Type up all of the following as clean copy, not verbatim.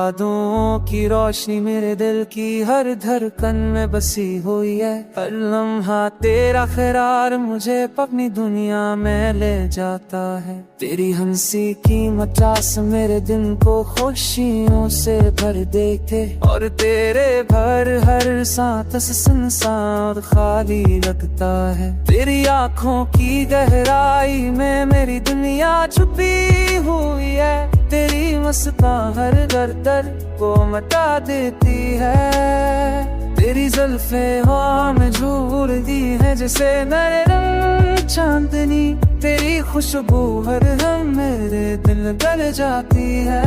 यादों की रोशनी मेरे दिल की हर धड़कन में बसी हुई है। हर लम्हा तेरा क़रार मुझे अपनी दुनिया में ले जाता है। तेरी हंसी की मचास मेरे दिन को खुशियों से भर देते, और तेरे भर हर सांस सुनसान खाली लगता है। तेरी आँखों की गहराई में मेरी दुनिया छुपी हुई है। तेरी मुस्कान हर दर्द को मिटा देती है। तेरी जुल्फे हवा में झूल दी है जैसे नए रंग चांदनी। तेरी खुशबू हर दम मेरे दिल गल जाती है।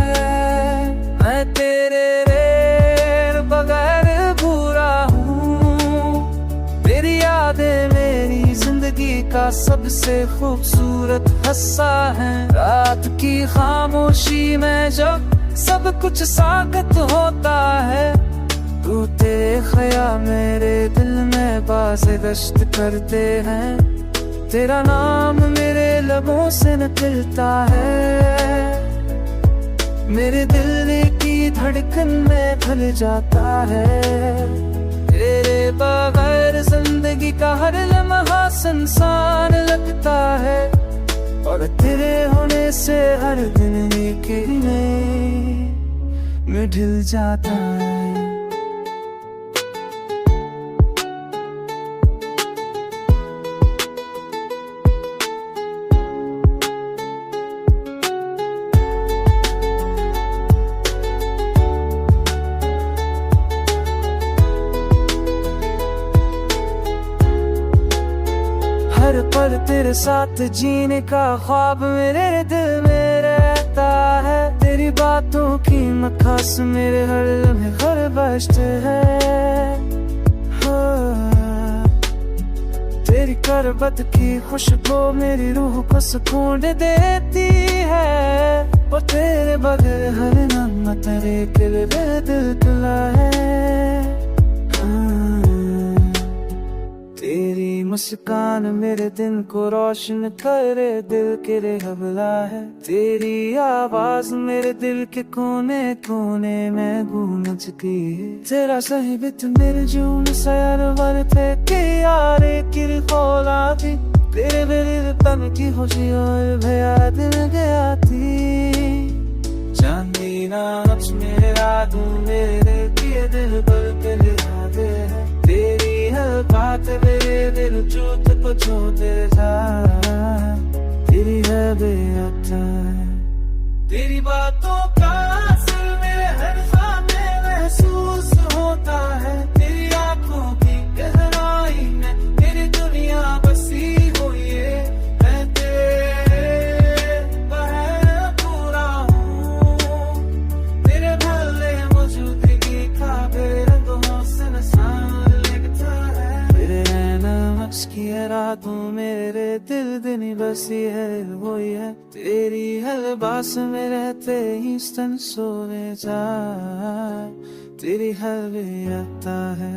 मैं तेरे रे बगैर भूरा हूँ। तेरी यादें मेरी जिंदगी का सबसे खूबसूरत हिस्सा है। रात की खामोशी में जब सब कुछ साकत होता है, तू तेरे ख्याल मेरे दिल में बाज़ गश्त करते हैं। तेरा नाम मेरे लबों से निकलता है, मेरे दिल की धड़कन में ढल जाता है। तेरे बगैर जिंदगी का हर लम्हा सुनसान लगता है, और तेरे होने से हर दिन एक में ढल जाता है। हर पल तेरे साथ जीने का ख्वाब मेरे दिल में रहता है। तेरी बातों की मखास मेरे हर लम्हे हर बश्त है। तेरी करबत की खुशबू मेरी रूह को सुकून देती है। वो तेरे बगैर हर लम्हा तेरे दिल तुला है। तेरी मुस्कान मेरे दिन को रोशन करे, दिल के रहबला है। तेरी आवाज मेरे दिल के कोने कोने में गूंजती है। तेरा साहिबत मेरे जून सयार वर पे के यारे किर खोला थी। तेरे मेरे तन की खुशी और भया दिल गया थी। चांदी ना नक्श मेरे रातों मेरे किए दिल पर तेरे यादें हैं। तेरी हर बात मेरे दिल चूत को छोड़े जा। तेरी है बेअता है, तेरी बातों का असर मेरे हर सांस में महसूस होता है। तेरी आँखों की गहराई में मेरी दुनिया बसी हुई है। मैं तेरे बगैर पूरा हूँ। तेरे भले मौजूदगी का बेरंग से नशान लगता है। तेरे नक्श की रातों मेरे दिल दिन बसी है वही है। तेरी हर बास में रहते ही स्तन सोए जा। तेरी हर वे आता है।